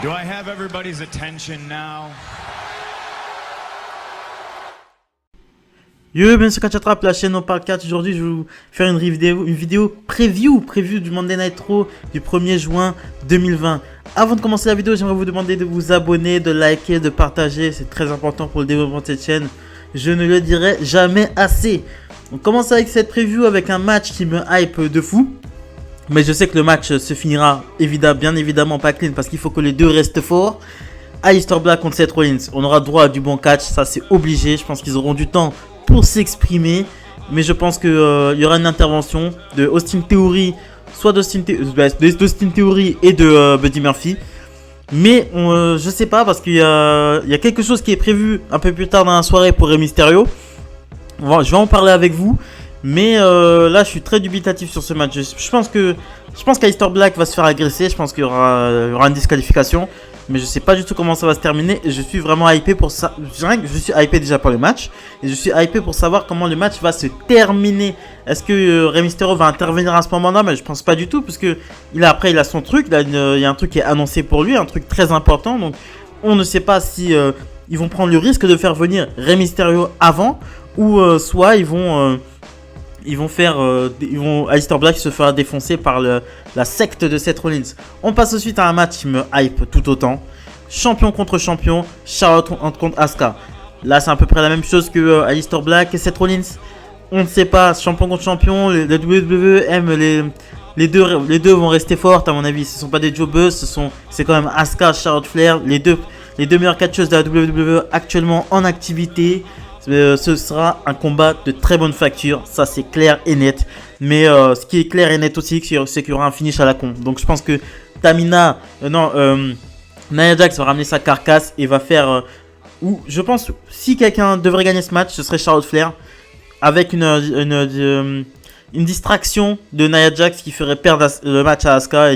Do I have everybody's attention now? Yo, bien sûr, Catch la chaîne On Parle Catch. Aujourd'hui, je vais vous faire une vidéo preview du Monday Night Raw du 1er juin 2020. Avant de commencer la vidéo, j'aimerais vous demander de vous abonner, de liker, de partager. C'est très important pour le développement de cette chaîne. Je ne le dirai jamais assez. On commence avec cette preview avec un match qui me hype de fou. Mais je sais que le match se finira bien évidemment pas clean parce qu'il faut que les deux restent forts. Aleister Black contre Seth Rollins. On aura droit à du bon catch, ça c'est obligé. Je pense qu'ils auront du temps pour s'exprimer. Mais je pense qu'il y aura une intervention de Austin Theory, soit d'Austin Theory et de Buddy Murphy. Mais je sais pas parce qu'il y a quelque chose qui est prévu un peu plus tard dans la soirée pour Rey Mysterio. Je vais en parler avec vous. Mais là, je suis très dubitatif sur ce match. Je pense qu'Aleister Black va se faire agresser. Je pense qu'il y aura une disqualification. Mais je sais pas du tout comment ça va se terminer. Et je suis vraiment hypé pour ça. Je dirais que je suis hypé déjà pour le match. Et je suis hypé pour savoir comment le match va se terminer. Est-ce que Rey Mysterio va intervenir à ce moment-là? Mais je pense pas du tout. Parce que il a son truc. Il y a un truc qui est annoncé pour lui. Un truc très important. Donc on ne sait pas si ils vont prendre le risque de faire venir Rey Mysterio avant. Ou soit Aleister Black se fera défoncer par la secte de Seth Rollins. On passe ensuite à un match qui me hype tout autant. Champion contre champion, Charlotte contre Asuka. Là, c'est à peu près la même chose que Aleister Black et Seth Rollins. On ne sait pas, champion contre champion. Les WWE aiment les deux vont rester fortes à mon avis. Ce ne sont pas des jobbers, c'est quand même Asuka, Charlotte Flair, les deux meilleures catcheuses de la WWE actuellement en activité. Ce sera un combat de très bonne facture, ça c'est clair et net. Mais ce qui est clair et net aussi, c'est qu'il y aura un finish à la con. Donc je pense que Nia Jax va ramener sa carcasse et va faire... je pense si quelqu'un devrait gagner ce match, ce serait Charlotte Flair. Avec une distraction de Nia Jax qui ferait perdre le match à Asuka.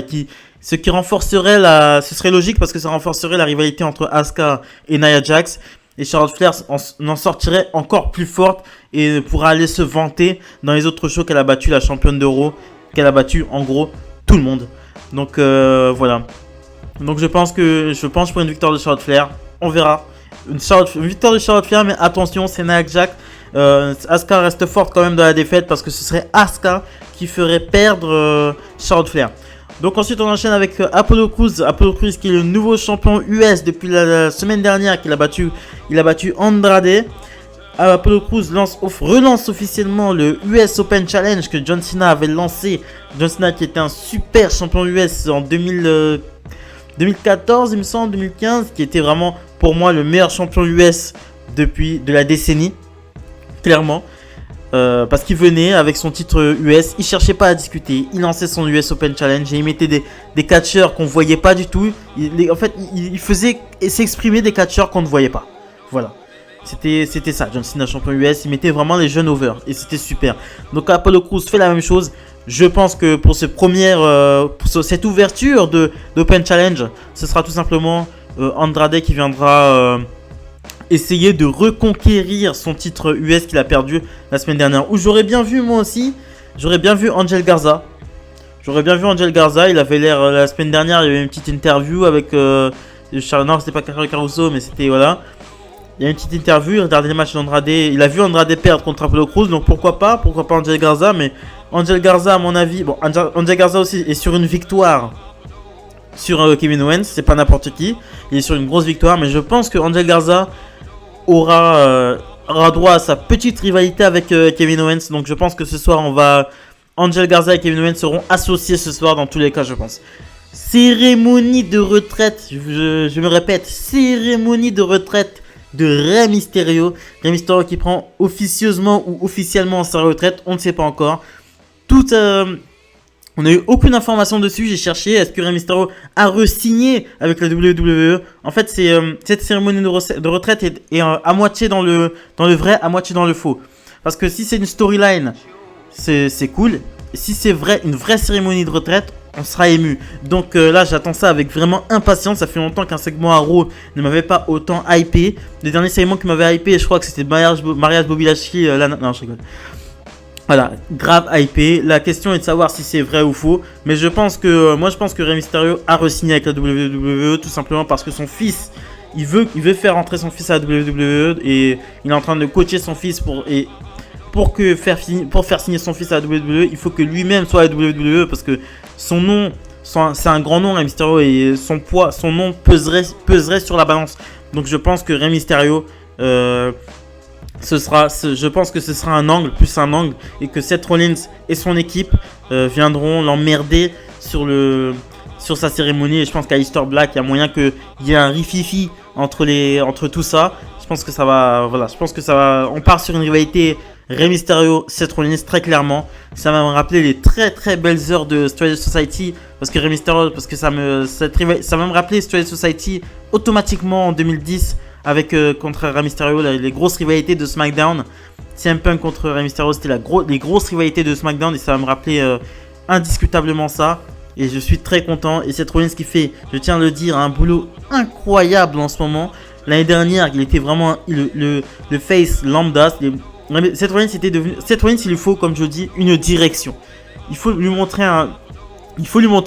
Ce qui renforcerait ce serait logique parce que ça renforcerait la rivalité entre Asuka et Nia Jax. Et Charlotte Flair en sortirait encore plus forte et pourra aller se vanter dans les autres shows qu'elle a battu la championne d'Euro, qu'elle a battu en gros tout le monde. Donc voilà. Donc je pense pour une victoire de Charlotte Flair. On verra. Une victoire de Charlotte Flair, mais attention, c'est Nia Jax. Asuka reste forte quand même dans la défaite parce que ce serait Asuka qui ferait perdre Charlotte Flair. Donc ensuite on enchaîne avec Apollo Crews. Apollo Crews qui est le nouveau champion US depuis la semaine dernière qu'il a battu. Il a battu Andrade. Apollo Crews relance officiellement le US Open Challenge que John Cena avait lancé. John Cena qui était un super champion US en 2014 il me semble, 2015. Qui était vraiment pour moi le meilleur champion US de la décennie. Clairement. Parce qu'il venait avec son titre US, il cherchait pas à discuter, il lançait son US Open Challenge et il mettait des catcheurs qu'on voyait pas du tout. En fait, il faisait s'exprimer des catcheurs qu'on ne voyait pas. Voilà, c'était ça. John Cena champion US, il mettait vraiment les jeunes over et c'était super. Donc Apollo Crews fait la même chose. Je pense que pour cette ouverture d'Open Challenge, ce sera tout simplement Andrade qui viendra essayer de reconquérir son titre US qu'il a perdu la semaine dernière. Où j'aurais bien vu moi aussi, Angel Garza. Il avait l'air la semaine dernière, il y avait une petite interview avec non, c'était pas Carlos Caruso, mais c'était voilà. Il y a une petite interview, il regardait les matchs d'Andrade, il a vu Andrade perdre contre Apollo Crews, donc pourquoi pas Angel Garza. Mais Angel Garza à mon avis, Angel Garza aussi est sur une victoire sur Kevin Owens, c'est pas n'importe qui, il est sur une grosse victoire, mais je pense que Angel Garza aura droit à sa petite rivalité avec Kevin Owens. Donc je pense que ce soir Angel Garza et Kevin Owens seront associés ce soir dans tous les cas, je pense. Cérémonie de retraite, je me répète, cérémonie de retraite de Rey Mysterio. Rey Mysterio qui prend officieusement ou officiellement sa retraite, on ne sait pas encore. On n'a eu aucune information dessus, j'ai cherché, est-ce que Rey Mysterio a re-signé avec la WWE? En fait, cette cérémonie de retraite est à moitié dans le vrai, à moitié dans le faux. Parce que si c'est une storyline, c'est cool. Si c'est une vraie cérémonie de retraite, on sera ému. Donc là, j'attends ça avec vraiment impatience. Ça fait longtemps qu'un segment à Raw ne m'avait pas autant hypé. Le dernier segment qui m'avait hypé, je crois que c'était Mariage Bobby Lashley. Non, je rigole. Voilà, grave hypé. La question est de savoir si c'est vrai ou faux. Mais je pense que Rey Mysterio a re-signé avec la WWE tout simplement parce que son fils, il veut faire entrer son fils à la WWE et il est en train de coacher son fils pour faire signer son fils à la WWE, il faut que lui-même soit à la WWE parce que son nom, c'est un grand nom, Rey Mysterio, et son nom peserait sur la balance. Donc je pense que Rey Mysterio, je pense que ce sera un angle, plus un angle, et que Seth Rollins et son équipe viendront l'emmerder sur sa cérémonie. Et je pense qu'Aleister Black, il y a moyen qu'il y ait un rififi entre tout ça. Je pense que ça va. On part sur une rivalité Rey Mysterio, Seth Rollins, très clairement. Ça va me rappeler les très très belles heures de Straight Society, parce que Rey Mysterio, ça va me rappeler Straight Society automatiquement en 2010 avec contre Rey Mysterio, les grosses rivalités de SmackDown. CM Punk contre Rey Mysterio, c'était les grosses rivalités de SmackDown, et ça va me rappeler indiscutablement ça. Et je suis très content. Et Seth Rollins qui fait, je tiens à le dire, un boulot incroyable en ce moment. L'année dernière, il était vraiment le face lambda. Seth Rollins, il lui faut, comme je dis, une direction. Il faut lui montrer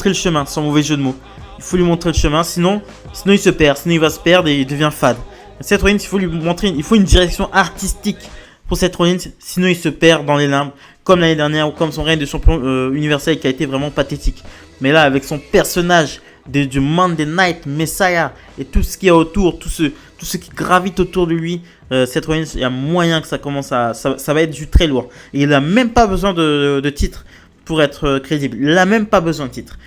le chemin, sans mauvais jeu de mots. Il faut lui montrer le chemin, sinon il se perd. Sinon il va se perdre et il devient fade. Seth Rollins, il faut une direction artistique pour Seth Rollins, sinon il se perd dans les limbes, comme l'année dernière ou comme son règne de champion universel qui a été vraiment pathétique. Mais là, avec son personnage du Monday Night Messiah et tout ce qu'il y a autour, tout ce qui gravite autour de lui, Seth Rollins, il y a moyen que ça va être du très lourd. Et il n'a même pas besoin de titre pour être crédible. Il n'a même pas besoin de titre.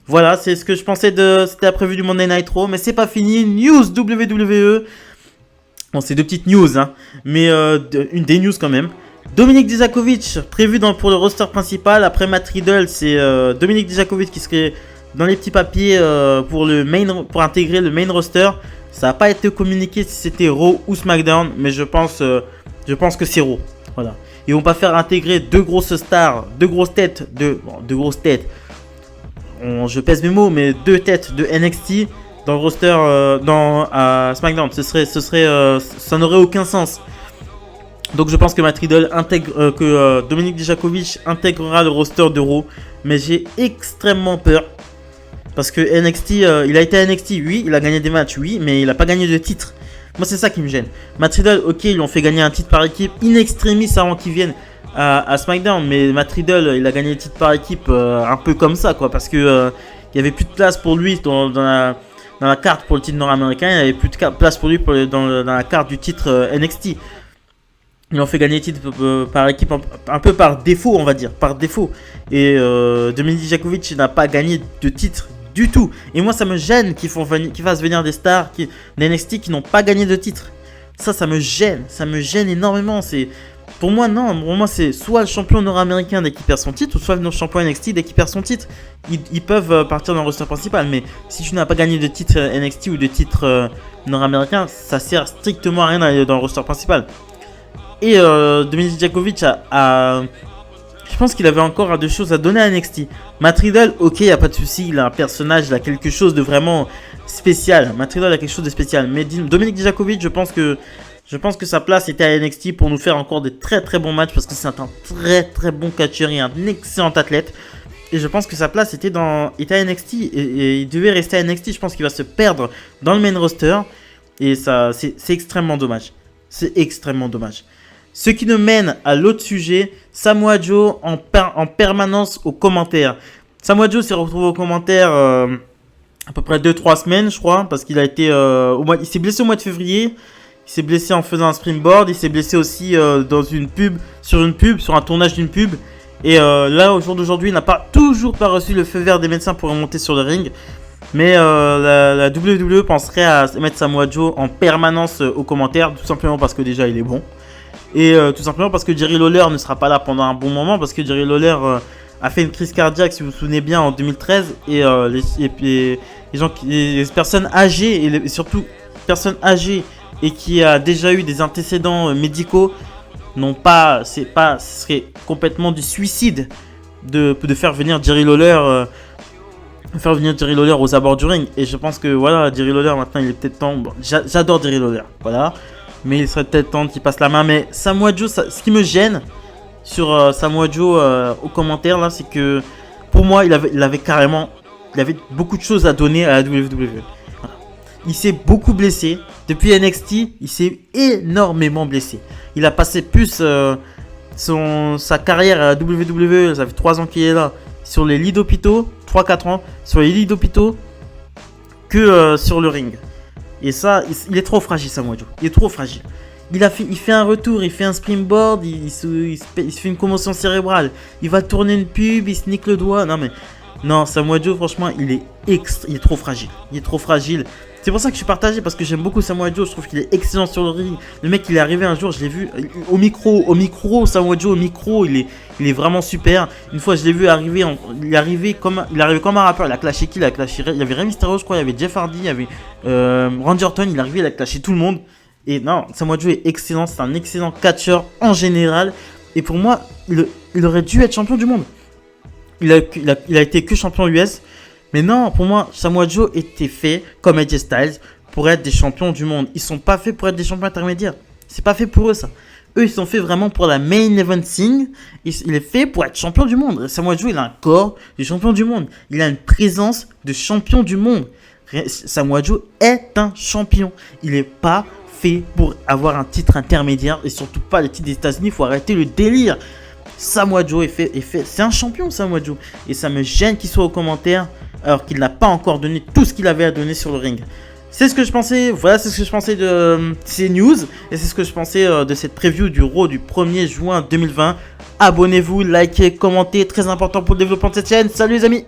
Voilà, c'est ce que je pensais c'était la prévue du Monday Night Raw, mais c'est pas fini. News WWE. Bon, c'est deux petites news, hein, mais des news quand même. Dominic Dijakovic, prévu pour le roster principal. Après Matt Riddle, c'est Dominic Dijakovic qui serait dans les petits papiers pour intégrer le main roster. Ça n'a pas été communiqué si c'était Raw ou SmackDown, mais je pense que c'est Raw. Voilà. Ils vont pas faire intégrer deux grosses stars, deux grosses têtes. Je pèse mes mots, mais deux têtes de NXT dans le roster à SmackDown. Ça n'aurait aucun sens. Donc je pense que Matt Riddle Dominic Dijakovic intégrera le roster de Raw, mais j'ai extrêmement peur parce que NXT, il a été à NXT, oui, il a gagné des matchs, oui, mais il n'a pas gagné de titre. Moi c'est ça qui me gêne. Matt Riddle, ok, ils lui ont fait gagner un titre par équipe in extremis avant qu'il vienne à SmackDown, mais Matt Riddle, il a gagné le titre par équipe un peu comme ça, quoi, parce que il n'y avait plus de place pour lui dans la carte pour le titre nord-américain, il n'y avait plus de place pour lui dans la carte du titre NXT. Ils ont fait gagner le titre par équipe un peu par défaut, on va dire, par défaut. Et Dominic Dijakovic n'a pas gagné de titre du tout. Et moi, ça me gêne qu'ils fassent venir des stars d'NXT qui n'ont pas gagné de titre. Ça me gêne énormément. Pour moi, c'est soit le champion nord-américain dès qu'il perd son titre, ou soit le champion NXT dès qu'il perd son titre. Ils peuvent partir dans le roster principal, mais si tu n'as pas gagné de titre NXT ou de titre nord-américain, ça sert strictement à rien d'aller dans le roster principal. Et Dominic Dijakovic je pense qu'il avait encore des choses à donner à NXT. Matt Riddle, ok, il n'y a pas de souci, il a un personnage, il a quelque chose de vraiment spécial. Matt Riddle a quelque chose de spécial. Mais Dominic Dijakovic, je pense que sa place était à NXT pour nous faire encore des très très bons matchs, parce que c'est un très très bon catcheur et un excellent athlète. Et je pense que sa place était à NXT et il devait rester à NXT. Je pense qu'il va se perdre dans le main roster. Et ça, c'est extrêmement dommage. C'est extrêmement dommage. Ce qui nous mène à l'autre sujet, Samoa Joe en permanence aux commentaires. Samoa Joe s'est retrouvé aux commentaires à peu près 2-3 semaines, je crois, parce qu'il a été il s'est blessé au mois de février. Il s'est blessé en faisant un springboard. Il s'est blessé aussi sur un tournage d'une pub. Et là, au jour d'aujourd'hui, il n'a toujours pas reçu le feu vert des médecins pour remonter sur le ring. Mais la WWE penserait à mettre Samoa Joe en permanence aux commentaires, tout simplement parce que déjà il est bon. Et tout simplement parce que Jerry Lawler ne sera pas là pendant un bon moment, parce que Jerry Lawler a fait une crise cardiaque, si vous vous souvenez bien, en 2013. Et les personnes âgées, et surtout personnes âgées et qui a déjà eu des antécédents médicaux, ce serait complètement du suicide de faire venir Jerry Lawler. Aux abords du ring. Et je pense que voilà, Jerry Lawler maintenant il est peut-être temps. Bon, j'adore Jerry Lawler, voilà. Mais il serait peut-être temps qu'il passe la main. Mais Samoa Joe, ce qui me gêne, sur Samoa Joe aux commentaires là, c'est que pour moi il avait beaucoup de choses à donner à la WWE. Voilà. Il s'est beaucoup blessé. Depuis NXT, il s'est énormément blessé. Il a passé plus sa carrière à la WWE, ça fait 3 ans qu'il est là, sur les lits d'hôpitaux, 3-4 ans, sur les lits d'hôpitaux, que sur le ring. Et ça, il est trop fragile, Samoa Joe. Il est trop fragile. Il fait un retour, il fait un springboard, il se fait une commotion cérébrale. Il va tourner une pub, il se nique le doigt. Non, Samoa Joe, franchement, il est trop fragile. Il est trop fragile. C'est pour ça que je suis partagé, parce que j'aime beaucoup Samoa Joe. Je trouve qu'il est excellent sur le ring. Le mec, il est arrivé un jour, je l'ai vu au micro, Samoa Joe au micro, il est vraiment super. Une fois, je l'ai vu arriver, il est arrivé comme un rappeur. Il a clashé qui? Il y avait Rey Mysterio, je crois, il y avait Jeff Hardy, il y avait Randy Orton. Il est arrivé, il a clashé tout le monde. Et non, Samoa Joe est excellent, c'est un excellent catcheur en général. Et pour moi, il aurait dû être champion du monde. Il a été que champion US. Mais non, pour moi, Samoa Joe était fait comme AJ Styles pour être des champions du monde. Ils sont pas faits pour être des champions intermédiaires. C'est pas fait pour eux ça. Eux, ils sont faits vraiment pour la main event thing. Il est fait pour être champion du monde. Samoa Joe, il a un corps de champion du monde. Il a une présence de champion du monde. Samoa Joe est un champion. Il n'est pas fait pour avoir un titre intermédiaire et surtout pas le titre des États-Unis. Il faut arrêter le délire. Samoa Joe est fait. C'est un champion, Samoa Joe. Et ça me gêne qu'il soit aux commentaires alors qu'il n'a pas encore donné tout ce qu'il avait à donner sur le ring. C'est ce que je pensais. Voilà, c'est ce que je pensais de ces news. Et c'est ce que je pensais de cette preview du Raw du 1er juin 2020. Abonnez-vous, likez, commentez. Très important pour le développement de cette chaîne. Salut les amis.